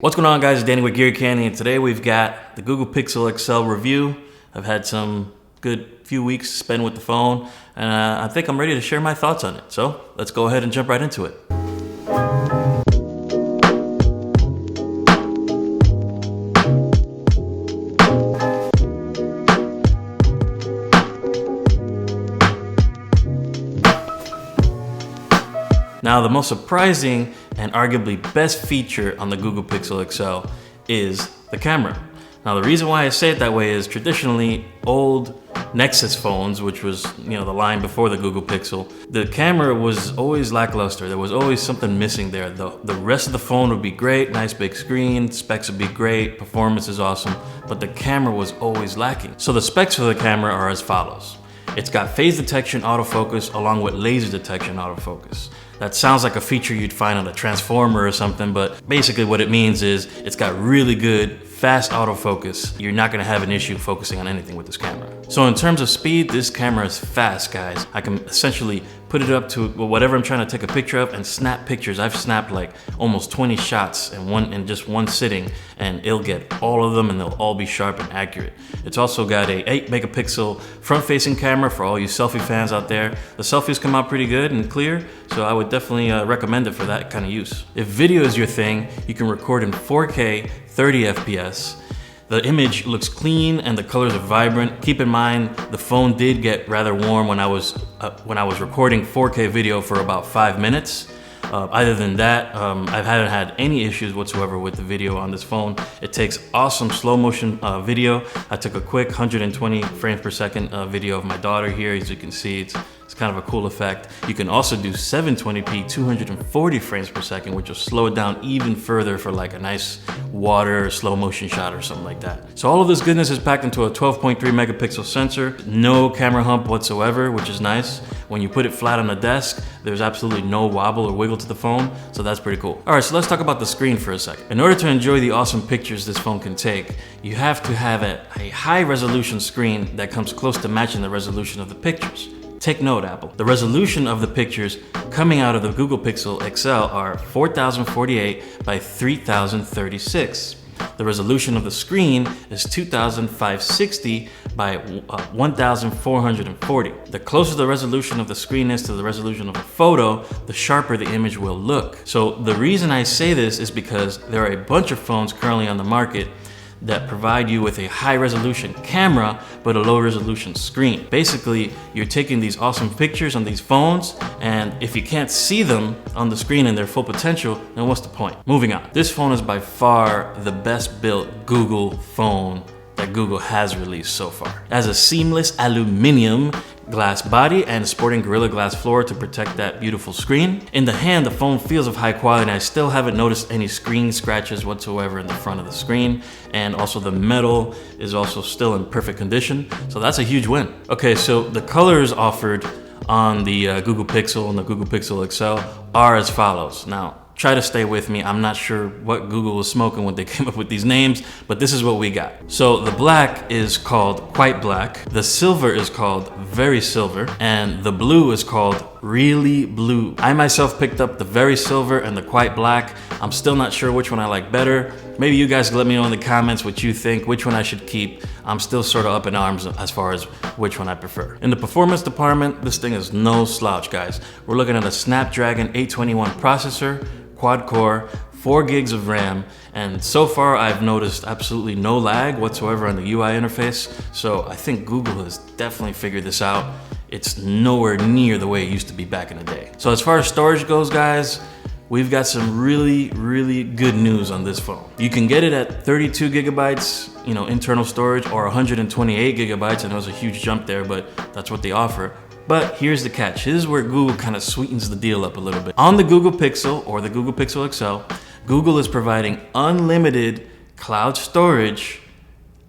What's going on, guys? It's Danny with Gear Candy, and today we've got the Google Pixel XL review. I've had some good few weeks spent with the phone, and I think I'm ready to share my thoughts on it. So let's go ahead and jump right into it. Now, the most surprising and arguably best feature on the Google Pixel XL is the camera. Now, the reason why I say it that way is traditionally old Nexus phones, which was, the line before the Google Pixel, the camera was always lackluster. There was always something missing there. The rest of the phone would be great, nice big screen, specs would be great, performance is awesome, but the camera was always lacking. So the specs for the camera are as follows. It's got phase detection autofocus along with laser detection autofocus. That sounds like a feature you'd find on a transformer or something, but basically what it means is it's got really good, fast autofocus. You're not gonna have an issue focusing on anything with this camera. So in terms of speed, this camera is fast, guys. I can essentially put it up to whatever I'm trying to take a picture of and snap pictures. I've snapped like almost 20 shots in just one sitting, and it'll get all of them and they'll all be sharp and accurate. It's also got a 8 megapixel front-facing camera for all you selfie fans out there. The selfies come out pretty good and clear, so I would definitely recommend it for that kind of use. If video is your thing, you can record in 4K 30 FPS. The image looks clean and the colors are vibrant. Keep in mind, the phone did get rather warm when I was recording 4K video for about 5 minutes. Other than that, I haven't had any issues whatsoever with the video on this phone. It takes awesome slow motion video. I took a quick 120 frames per second video of my daughter here. As you can see, it's kind of a cool effect. You can also do 720p 240 frames per second, which will slow it down even further for like a nice water slow motion shot or something like that. So all of this goodness is packed into a 12.3 megapixel sensor, no camera hump whatsoever, which is nice. When you put it flat on the desk, there's absolutely no wobble or wiggle to the phone, so that's pretty cool. All right, so let's talk about the screen for a second. In order to enjoy the awesome pictures this phone can take, you have to have a high resolution screen that comes close to matching the resolution of the pictures. Take note, Apple. The resolution of the pictures coming out of the Google Pixel XL are 4048 by 3036. The resolution of the screen is 2560 by 1440. The closer the resolution of the screen is to the resolution of a photo, the sharper the image will look. So the reason I say this is because there are a bunch of phones currently on the market that provide you with a high resolution camera but a low resolution screen. Basically, you're taking these awesome pictures on these phones, and if you can't see them on the screen in their full potential, then what's the point? Moving on. This phone is by far the best built Google phone that Google has released so far. It has a seamless aluminum glass body and sporting Gorilla Glass floor to protect that beautiful screen. In the hand, the phone feels of high quality, and I still haven't noticed any screen scratches whatsoever in the front of the screen. And also the metal is also still in perfect condition, so that's a huge win. Okay, so the colors offered on the Google Pixel and the Google Pixel XL are as follows. Now, try to stay with me. I'm not sure what Google was smoking when they came up with these names, but this is what we got. So the black is called quite black, the silver is called very silver, and the blue is called really blue. I myself picked up the very silver and the quite black. I'm still not sure which one I like better. Maybe you guys can let me know in the comments what you think, which one I should keep. I'm still sort of up in arms as far as which one I prefer. In the performance department, this thing is no slouch, guys. We're looking at a Snapdragon 821 processor, quad core, 4 gigs of RAM, and so far I've noticed absolutely no lag whatsoever on the UI interface, so I think Google has definitely figured this out. It's nowhere near the way it used to be back in the day. So as far as storage goes, guys, we've got some really, really good news on this phone. You can get it at 32 gigabytes, internal storage, or 128 gigabytes. I know it's a huge jump there, but that's what they offer. But here's the catch. Here's where Google kind of sweetens the deal up a little bit. On the Google Pixel or the Google Pixel XL, Google is providing unlimited cloud storage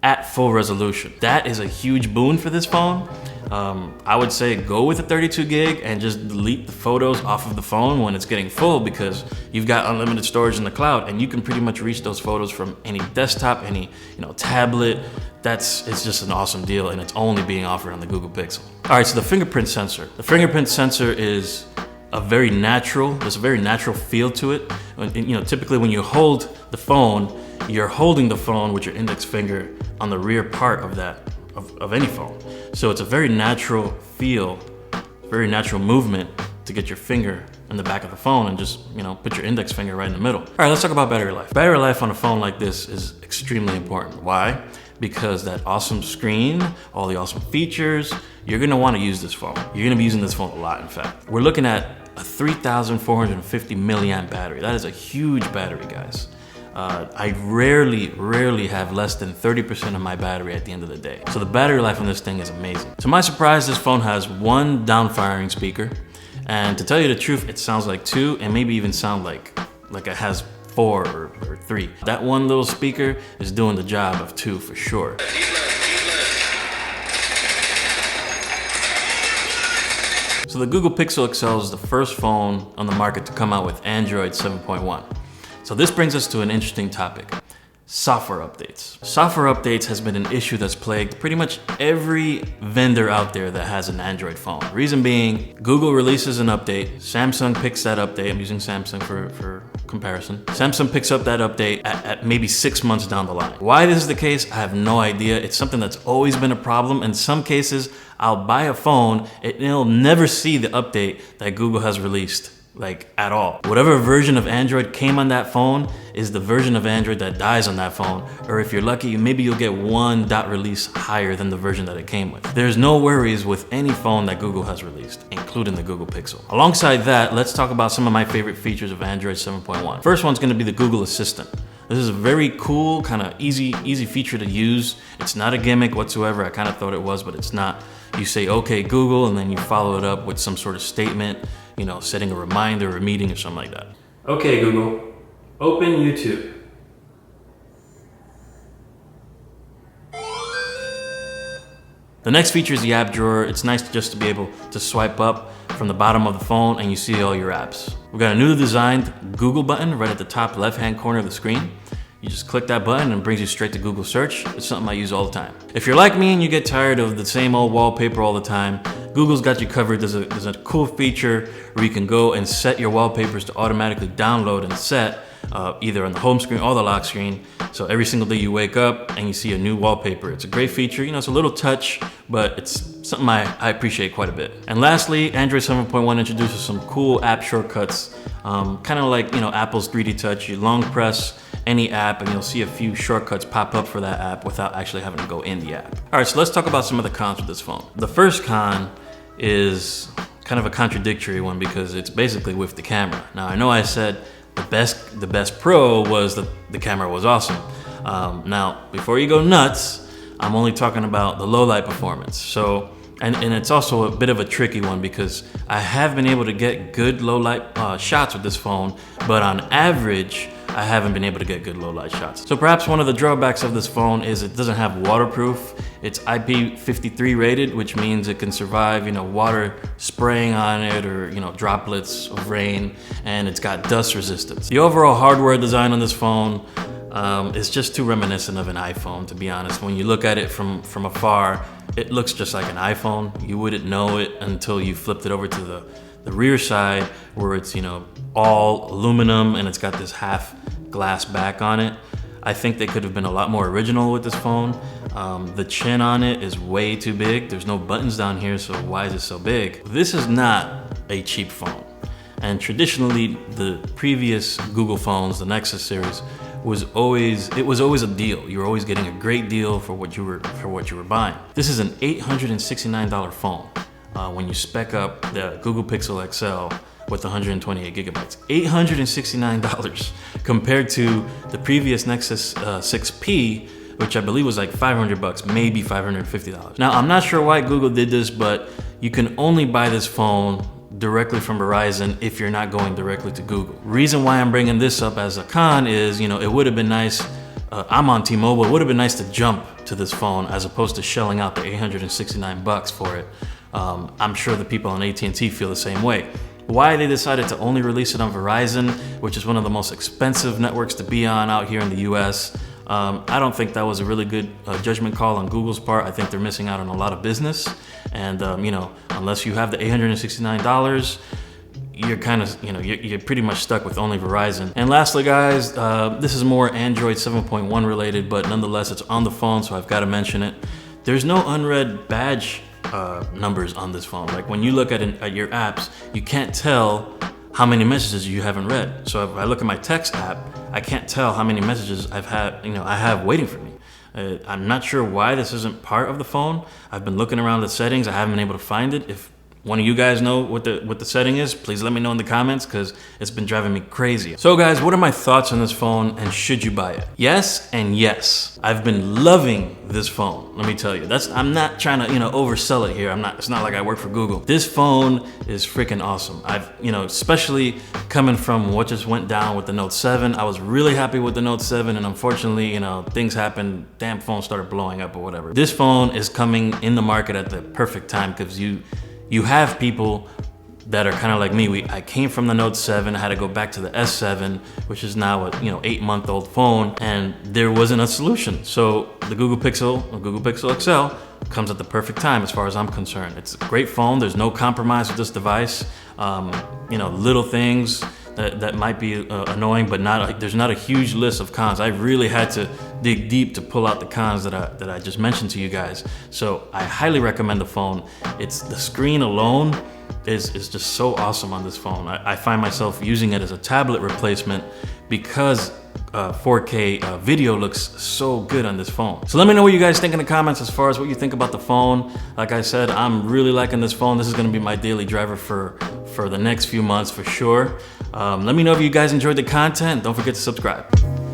at full resolution. That is a huge boon for this phone. I would say go with a 32 gig and just delete the photos off of the phone when it's getting full, because you've got unlimited storage in the cloud and you can pretty much reach those photos from any desktop, any tablet. It's just an awesome deal, and it's only being offered on the Google Pixel. All right, so the fingerprint sensor. The fingerprint sensor is a very natural, there's a very natural feel to it. You know, typically when you hold the phone, you're holding the phone with your index finger on the rear part of that, of any phone. So it's a very natural feel, very natural movement to get your finger in the back of the phone and just, you know, put your index finger right in the middle. All right, let's talk about battery life. Battery life on a phone like this is extremely important. Why? Because that awesome screen, all the awesome features, you're gonna wanna use this phone. You're gonna be using this phone a lot, in fact. We're looking at a 3,450 milliamp battery. That is a huge battery, guys. I rarely have less than 30% of my battery at the end of the day. So the battery life on this thing is amazing. To my surprise, this phone has one down-firing speaker. And to tell you the truth, it sounds like two, and maybe even sound like it has four or three. That one little speaker is doing the job of two for sure. So the Google Pixel XL is the first phone on the market to come out with Android 7.1. So this brings us to an interesting topic. Software updates. Software updates has been an issue that's plagued pretty much every vendor out there that has an Android phone. Reason being, Google releases an update, Samsung picks that update, I'm using Samsung for comparison. Samsung picks up that update at maybe 6 months down the line. Why this is the case, I have no idea. It's something that's always been a problem. In some cases, I'll buy a phone, it'll never see the update that Google has released. Like at all. Whatever version of Android came on that phone is the version of Android that dies on that phone. Or if you're lucky, maybe you'll get one dot release higher than the version that it came with. There's no worries with any phone that Google has released, including the Google Pixel. Alongside that, let's talk about some of my favorite features of Android 7.1. First one's gonna be the Google Assistant. This is a very cool, kind of easy feature to use. It's not a gimmick whatsoever. I kind of thought it was, but it's not. You say, okay, Google, and then you follow it up with some sort of statement, you know, setting a reminder or a meeting or something like that. Okay, Google, open YouTube. The next feature is the app drawer. It's nice just to be able to swipe up from the bottom of the phone and you see all your apps. We've got a new designed Google button right at the top left-hand corner of the screen. You just click that button and it brings you straight to Google Search. It's something I use all the time. If you're like me and you get tired of the same old wallpaper all the time, Google's got you covered. There's a cool feature where you can go and set your wallpapers to automatically download and set either on the home screen or the lock screen. So every single day you wake up and you see a new wallpaper. It's a great feature. You know, it's a little touch, but it's something I appreciate quite a bit. And lastly, Android 7.1 introduces some cool app shortcuts, kind of like, you know, Apple's 3D Touch. You long press any app and you'll see a few shortcuts pop up for that app without actually having to go in the app. All right, so let's talk about some of the cons with this phone. The first con is kind of a contradictory one because it's basically with the camera. Now, I know I said the best pro was that the camera was awesome. Now, before you go nuts, I'm only talking about the low light performance. So, and it's also a bit of a tricky one because I have been able to get good low light shots with this phone, but on average, I haven't been able to get good low light shots. So perhaps one of the drawbacks of this phone is it doesn't have waterproof. It's IP53 rated, which means it can survive, you know, water spraying on it or, you know, droplets of rain, and it's got dust resistance. The overall hardware design on this phone is just too reminiscent of an iPhone, to be honest. When you look at it from afar, it looks just like an iPhone. You wouldn't know it until you flipped it over to the rear side where it's, you know, all aluminum and it's got this half glass back on it. I think they could have been a lot more original with this phone. The chin on it is way too big. There's no buttons down here, so why is it so big? This is not a cheap phone. And traditionally, the previous Google phones, the Nexus series, was always a deal. You were always getting a great deal for what you were buying. This is an $869 phone. When you spec up the Google Pixel XL with 128 gigabytes. $869 compared to the previous Nexus 6P, which I believe was like 500 bucks, maybe $550. Now, I'm not sure why Google did this, but you can only buy this phone directly from Verizon if you're not going directly to Google. Reason why I'm bringing this up as a con is, you know, it would have been nice, I'm on T-Mobile, it would have been nice to jump to this phone as opposed to shelling out the 869 bucks for it. I'm sure the people on AT&T feel the same way. Why they decided to only release it on Verizon, which is one of the most expensive networks to be on out here in the US, I don't think that was a really good judgment call on Google's part. I think they're missing out on a lot of business. And you know, unless you have the $869, you're kind of, you're pretty much stuck with only Verizon. And lastly, guys, this is more Android 7.1 related, but nonetheless, it's on the phone, so I've got to mention it. There's no unread badge numbers on this phone. Like when you look at your apps, you can't tell how many messages you haven't read. So if I look at my text app, I can't tell how many messages I have waiting for me. I'm not sure why this isn't part of the phone. I've been looking around the settings. I haven't been able to find it. If one of you guys know what the setting is, please let me know in the comments, because it's been driving me crazy. So guys, what are my thoughts on this phone, and should you buy it? Yes and yes. I've been loving this phone, let me tell you. I'm not trying to oversell it here. It's not like I work for Google. This phone is freaking awesome. Especially coming from what just went down with the Note 7. I was really happy with the Note 7, and unfortunately, things happened. Damn phone started blowing up or whatever. This phone is coming in the market at the perfect time, because you have people that are kind of like me. I came from the Note 7, I had to go back to the S7, which is now a 8-month-old phone, and there wasn't a solution. So the Google Pixel XL comes at the perfect time as far as I'm concerned. It's a great phone. There's no compromise with this device. Little things that might be annoying, but there's not a huge list of cons. I really had to dig deep to pull out the cons that I just mentioned to you guys. So I highly recommend the phone. The screen alone is just so awesome on this phone. I find myself using it as a tablet replacement because 4K video looks so good on this phone. So let me know what you guys think in the comments as far as what you think about the phone. Like I said, I'm really liking this phone. This is gonna be my daily driver for the next few months for sure. Let me know if you guys enjoyed the content. Don't forget to subscribe.